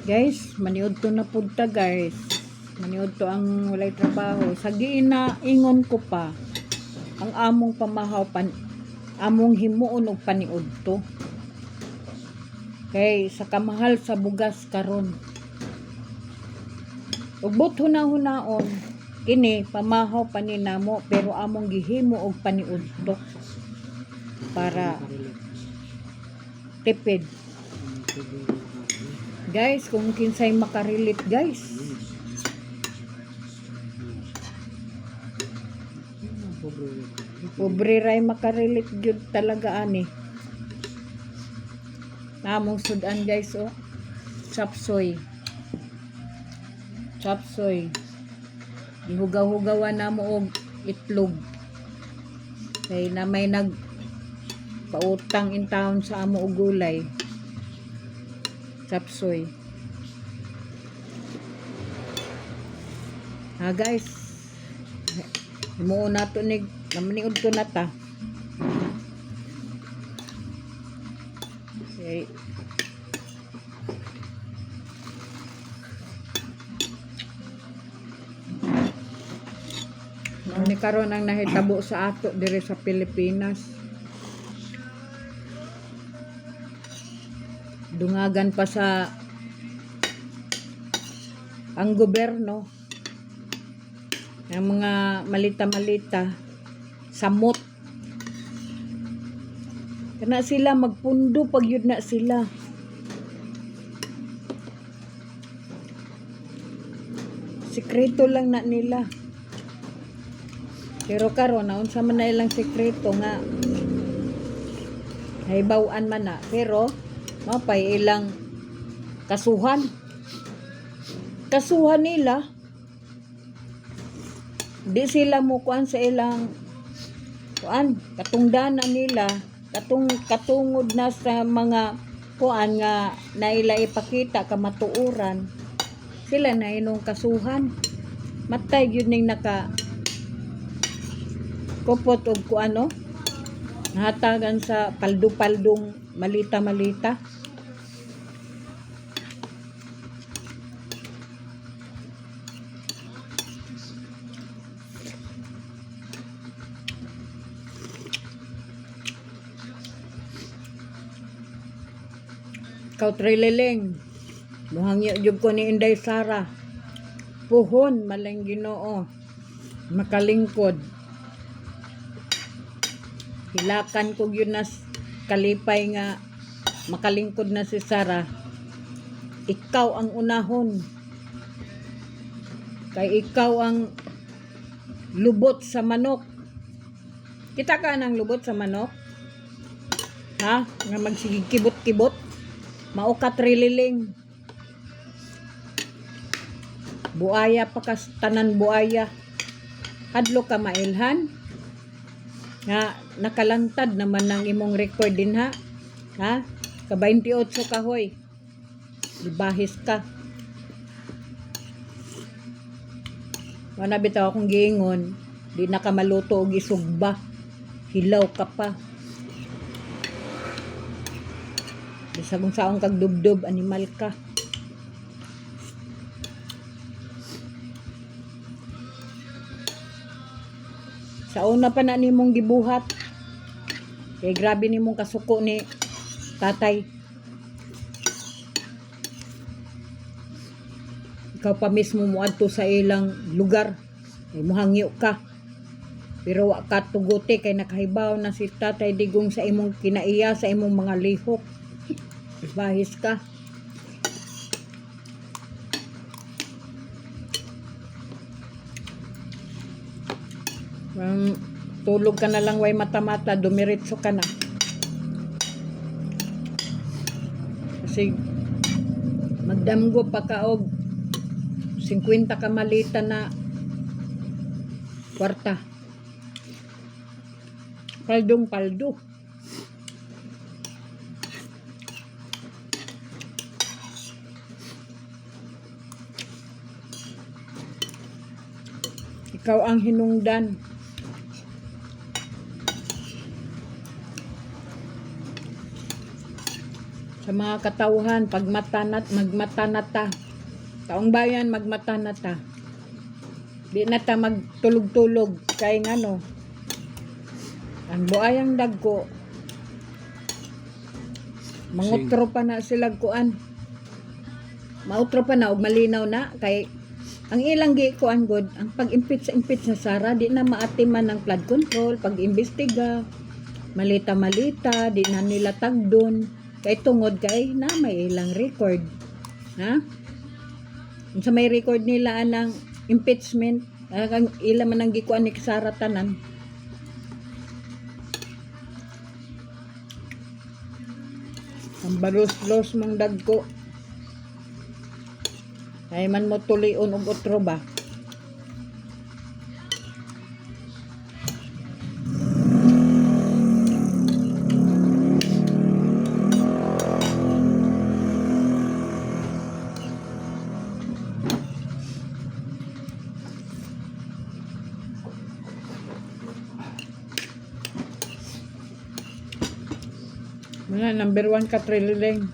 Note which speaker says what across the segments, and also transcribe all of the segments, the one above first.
Speaker 1: Guys, maniud to na punta guys. Maniud to ang walay trabaho. Sa giinaingon ko pa, ang among pamahaw among himuon og paniud to. Kay sa kamahal sa bugas karon. Ug but hunaon kini pamahaw paninamo pero among gihimo og paniud to para tipid. Guys, kung kinsay makarelate guys. Pobre ray makarelate gyud talaga ani. Namong sudan guys oh. Chapsoy. Chapsoy. Gihugaw-hugawan namo og itlog. Kay na may nag pautang in town sa amo og gulay. Chapsoy. Ha guys. Himuon nato ni namaniud ko na ta. Okay. Ni karon ang nahitabo sa ato dire sa Pilipinas. Dungagan pa sa ang gobyerno ng mga malita-malita samot kana sila magpundo pag yun na sila sikreto lang na nila pero karon naon sa man na ilang sikreto nga haibawan man na pero mapay ilang kasuhan nila di sila mo kuan sa ilang kuan katungdanan nila katungod na sa mga kuan nga naila ipakita kamatuoran sila na inong kasuhan matay gyud ning naka kupot og kuano nahatagan sa paldo-paldong malita-malita. Kautrileleng muhangyo jud ko ni Inday Sara puhon malang Ginoo makalingkod hilakan ko yun na kalipay nga makalingkod na si Sara ikaw ang unahon kay ikaw ang lubot sa manok kita ka ng lubot sa manok ha nga magsigig kibot-kibot maukat rililing buaya pa kas tanan buaya hadlo ka mailhan nga nakalantad naman ng imong record din ha ka 28 kahoy libahis ka wala bitaw akong giingon di na ka maluto og isugba hilaw ka pa bisag kung saong kag dubdub animal ka sa una pa na nimong gibuhat kay grabe nimong kasuko ni tatay ikaw pa mismo muadto sa ilang lugar ay muhangyo ka pero wa ka tugote kay nakahibaw na si tatay digong sa imong kinaiya sa imong mga lihok bahis ka tulog ka na lang way mata-mata dumiretso ka na kasi magdamgo pa ka og 50 ka malita na kwarta paldong paldo ikaw ang hinungdan sa mga katauhan pag magmatanata. Taong bayan magmatanata. Di na ta magtulog-tulog kay ngano. Ang buayang dagko mangutro pa na sila kuan. Mautro pa na og malinaw na kay ang ilang gikuan god ang pag-impit sa Sara di na maatiman ng flood control, pag-imbestiga, malita di na nila tagdon kay tungod kay na may ilang record. Ha? Sa may record nila anang impeachment, ang ilang man ang gikuan ni Sara tanan. Ang balos-los mong dagko. Ay man mo tulion og otro ba? Mga number 1 ka trililing.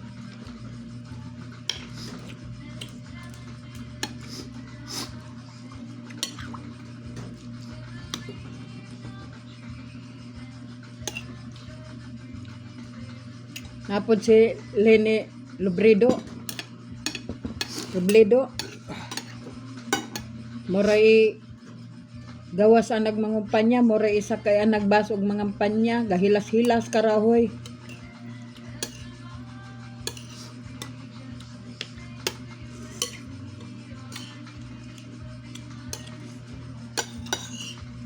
Speaker 1: Napod si Lene Robredo. Moray gawas ang nagmangumpanya, moray isa kay ang nagbasog mga panya, gahilas-hilas karahoy.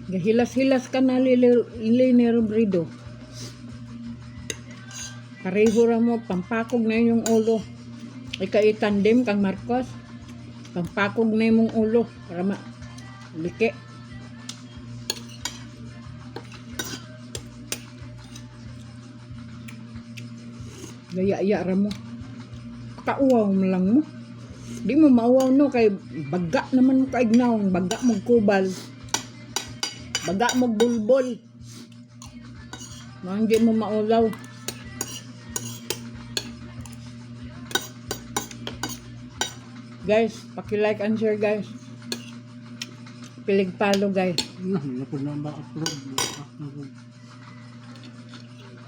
Speaker 1: Gahilas-hilas ka na Lene Robredo. Pareho ra mo, pampakog na yung ulo. Ika-itandem kang Marcos. Pampakog na yung ulo para maliki. Gaya-iya ra mo. Kauwaw mo lang mo. Di mo mauwaw no, kay baga naman mo kaignaw. Baga mo kubal. Baga mo bulbol. Hindi mo maulaw. Guys, paki-like and share guys. Pilig palo guys.
Speaker 2: Nah, na po na ba-upload.